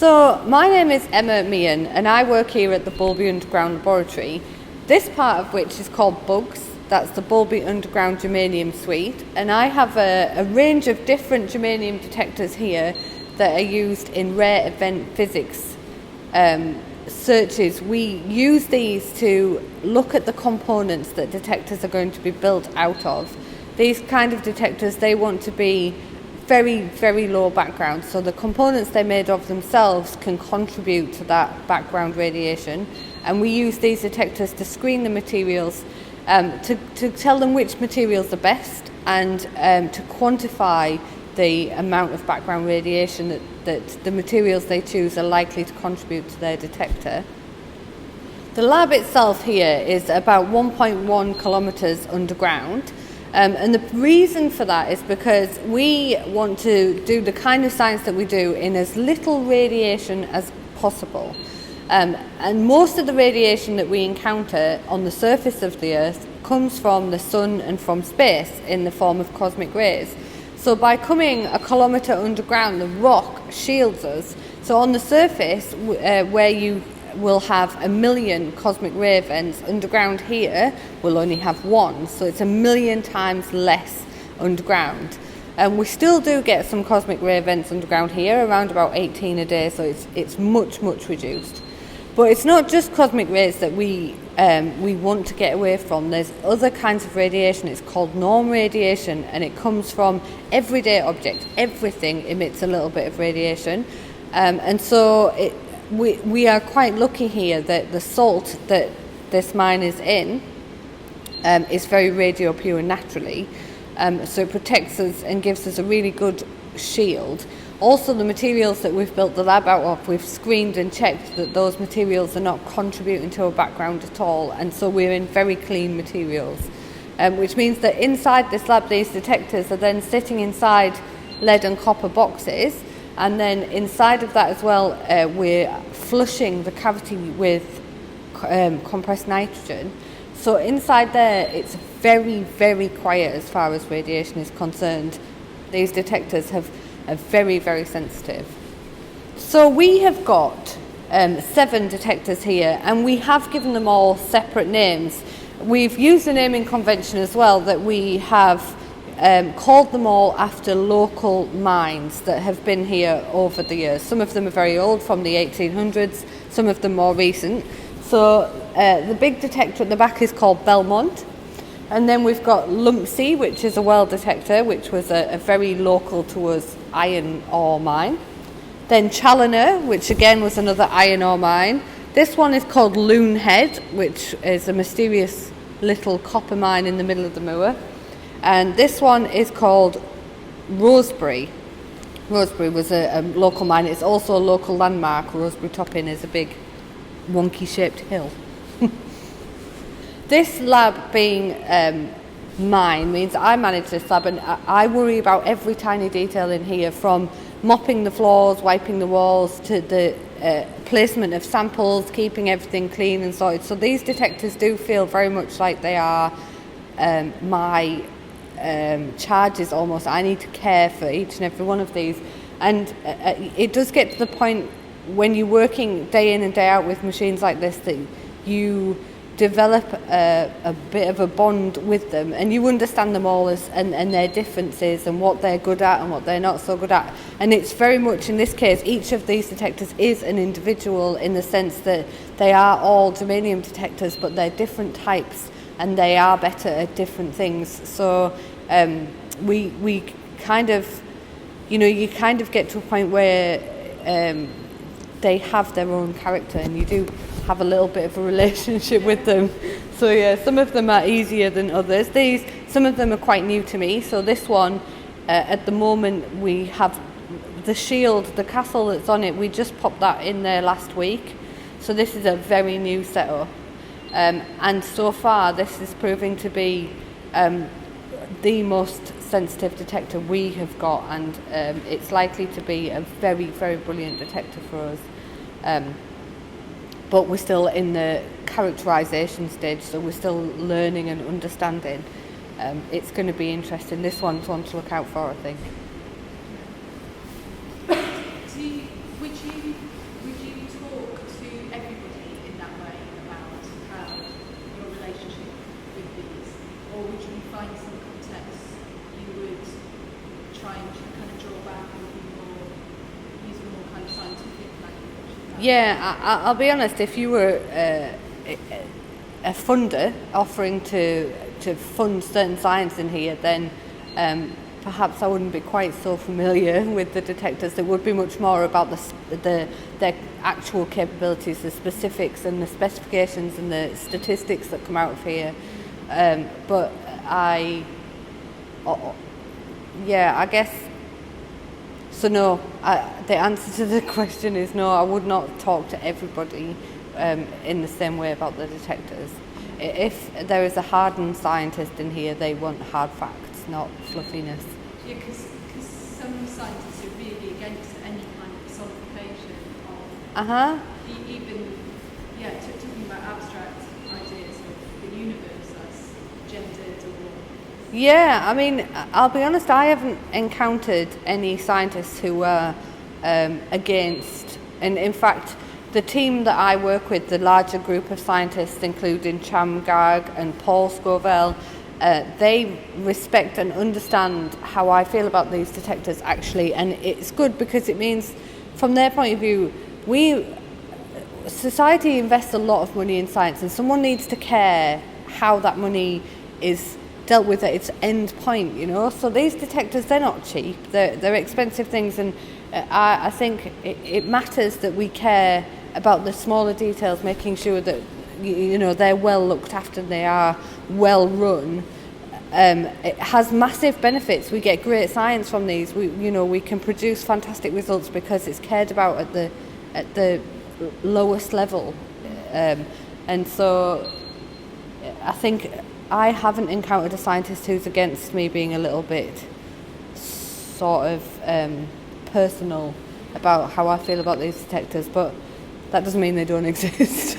So my name is Emma Meehan and I work here at the Boulby Underground Laboratory, this part of which is called Bugs. That's the Boulby Underground Germanium Suite, and I have a range of different germanium detectors here that are used in rare event physics searches. We use these to look at the components that detectors are going to be built out of. These kind of detectors, they want to be very, very low background, so the components they're made of themselves can contribute to that background radiation, and we use these detectors to screen the materials, to tell them which materials are best, and to quantify the amount of background radiation that the materials they choose are likely to contribute to their detector. The lab itself here is about 1.1 kilometres underground. And the reason for that is because we want to do the kind of science that we do in as little radiation as possible. And most of the radiation that we encounter on the surface of the Earth comes from the sun and from space in the form of cosmic rays. So by coming a kilometre underground, the rock shields us. So on the surface, where you will have 1 million cosmic ray events, underground here will only have one, so it's 1 million times less underground. And we still do get some cosmic ray events underground here, around about 18 a day, so it's much reduced. But it's not just cosmic rays that we want to get away from. There's other kinds of radiation. It's called norm radiation, and it comes from everyday objects. Everything emits a little bit of radiation, and so we are quite lucky here that the salt that this mine is in is very radio pure naturally, so it protects us and gives us a really good shield. Also, the materials that we've built the lab out of, we've screened and checked that those materials are not contributing to a background at all, and so we're in very clean materials, which means that inside this lab these detectors are then sitting inside lead and copper boxes. And then inside of that as well, we're flushing the cavity with compressed nitrogen. So inside there, it's very, very quiet as far as radiation is concerned. These detectors are very, very sensitive. So we have got 7 detectors here, and we have given them all separate names. We've used a naming convention as well that we have called them all after local mines that have been here over the years. Some of them are very old, from the 1800s, some of them more recent. So the big detector at the back is called Belmont, and then we've got Lumpsey, which is a well detector, which was a very local to us iron ore mine. Then Challoner, which again was another iron ore mine. This one is called Loonhead, which is a mysterious little copper mine in the middle of the moor. And this one is called Rosebery. Rosebery was a local mine. It's also a local landmark. Rosebery Top Inn is a big wonky shaped hill. This lab being mine means I manage this lab, and I worry about every tiny detail in here, from mopping the floors, wiping the walls, to the placement of samples, keeping everything clean and sorted. So these detectors do feel very much like they are my charges almost. I need to care for each and every one of these, and it does get to the point when you're working day in and day out with machines like this that you develop a bit of a bond with them, and you understand them all and their differences and what they're good at and what they're not so good at. And it's very much, in this case, each of these detectors is an individual, in the sense that they are all germanium detectors, but they're different types and they are better at different things. So we kind of, you kind of get to a point where they have their own character, and you do have a little bit of a relationship with them. So yeah, some of them are easier than others. Some of them are quite new to me. So this one, at the moment, we have the shield, the castle that's on it, we just popped that in there last week. So this is a very new setup. And so far, this is proving to be the most sensitive detector we have got, and it's likely to be a very, very brilliant detector for us. But we're still in the characterization stage, so we're still learning and understanding. It's going to be interesting. This one's one to look out for, I think. Which Yeah, I'll be honest. If you were a funder offering to fund certain science in here, then perhaps I wouldn't be quite so familiar with the detectors. It would be much more about their actual capabilities, the specifics and the specifications and the statistics that come out of here. But I guess so. No, the answer to the question is no. I would not talk to everybody in the same way about the detectors. If there is a hardened scientist in here, they want hard facts, not fluffiness. Yeah, because some scientists are really against any kind of personification of even talking about abstract ideas of the universe as gendered or... Yeah, I mean, I'll be honest, I haven't encountered any scientists who are against, and in fact, the team that I work with, the larger group of scientists, including Cham Garg and Paul Scovell, they respect and understand how I feel about these detectors, actually, and it's good because it means, from their point of view, society invests a lot of money in science, and someone needs to care how that money is dealt with at its end point, you know. So these detectors, they're not cheap, they're expensive things, and I think it matters that we care about the smaller details, making sure that they're well looked after, they are well run. It has massive benefits. We get great science from these. We can produce fantastic results because it's cared about at the lowest level, and so I think I haven't encountered a scientist who's against me being a little bit sort of personal about how I feel about these detectors, but that doesn't mean they don't exist.